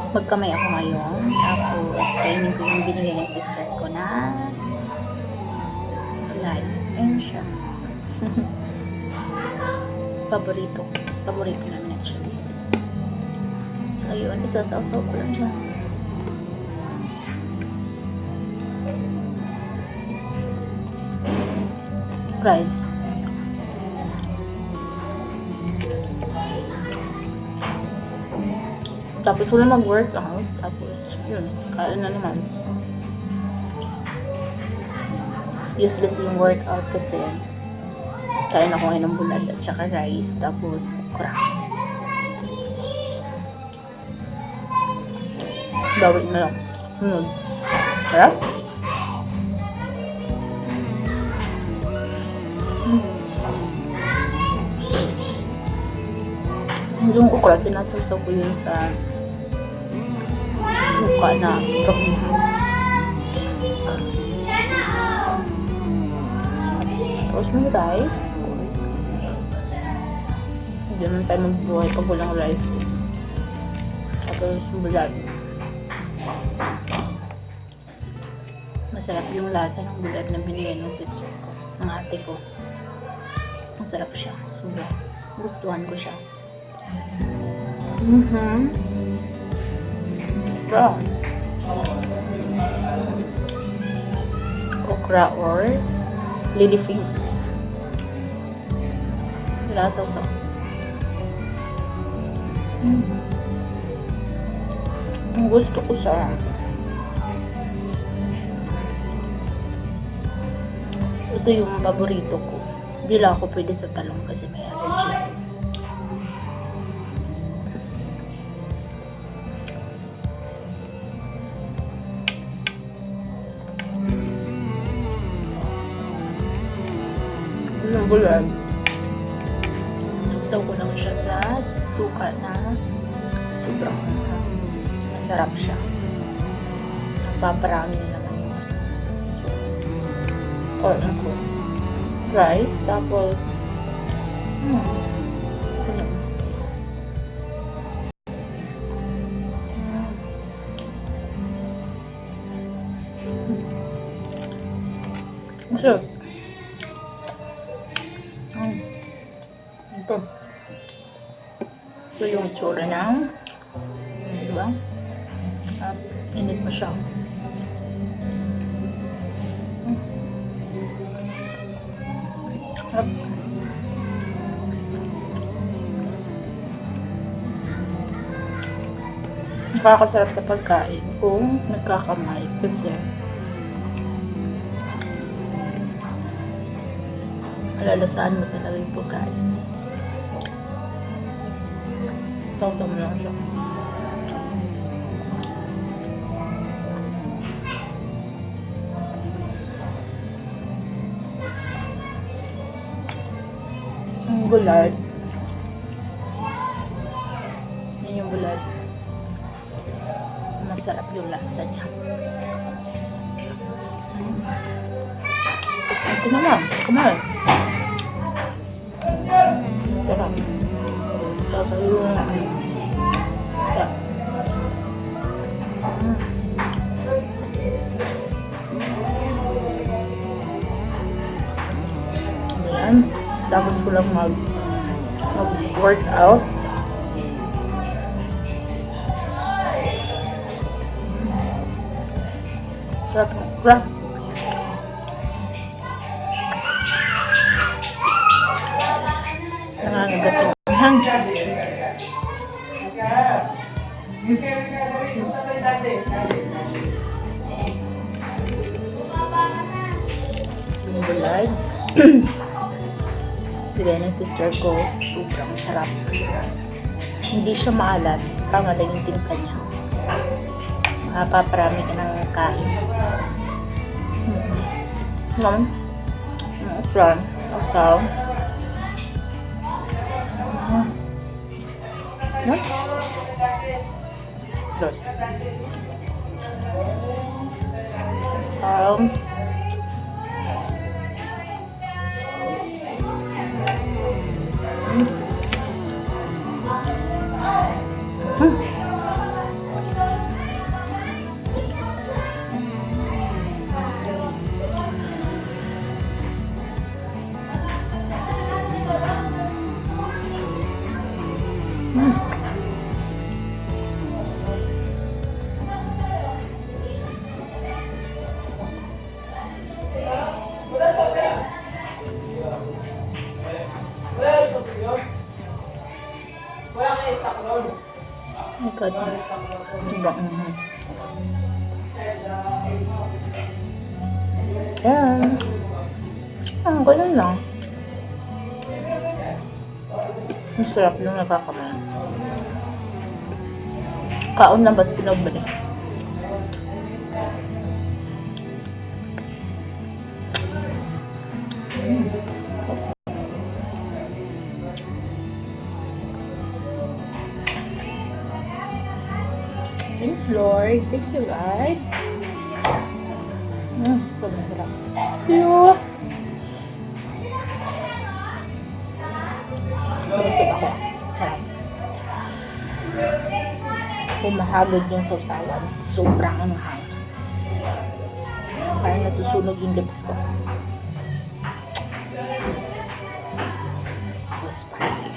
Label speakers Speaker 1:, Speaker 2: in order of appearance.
Speaker 1: Magkamay ako ngayon. Tapos, kainin ko yung binigay ng sister ko na gulay. Ayun siya. Paborito. Paborito namin actually. So, yun. Isasaw-saw ko lang siya. Rice. Tapos wala mag-workout. Tapos, yun. Kain na naman. Useless yung workout kasi kain ako ngayon ng bulad at saka rice. Tapos, okra. Bawit na lang. Sarap? Yung okra, sinasawsaw ko yun sa suka na sobrang mahal. Tapos may rice. Hindi naman tayo magbuhay pag walang rice. Tapos bulad. Masarap yung lasa ng bulad na binigay ng sister ko, ng ate ko. Masarap siya. Sobrang gustuhan ko siya. Brown. Okra or ladyfinger. Lasaw-saw. Ang gusto ko sa ito yung paborito ko. Hindi lang ako pwede sa talong kasi may allergy. Yung bulad. Susaw ko lang siya sa suka na sobrang masarap siya. Napaparami na naman yun. Corn ko. Rice. Tapos masarap. Ito. Ito yung itsura ng diba? Init mo siya. Nakakasarap sa pagkain kung nagkakamay kasi alalasaan mo talaga yung pagkain. Tawag mo lang siya. Ang bulad. Yan yung bulad. Masarap yung lasa niya. Ito naman. Kumain. Sarap. Sarap yung ayan. Tapos ko lang mag-workout. Sarap. Sarap. Nangangagat yung hang. Yung bulad. Sila ng sister ko, sobrang sarap. Hindi siya maalat, tama lang yung timpla niya. Mapaparami ka ng kain. Naman. Plan. Okay. No? Dos. So, Mm. Oh my God. Sobrang Yan. Ganun lang. Masarap yung nakakaman. Kaon lang bas pinagbalik. Thanks, Lord. Thank you, God. Sobrang sarap. Yo! Busog ako. Sarap. Humahagod yung sausawan. Sobrang anghang. Parang nasusunog yung lips ko. So spicy.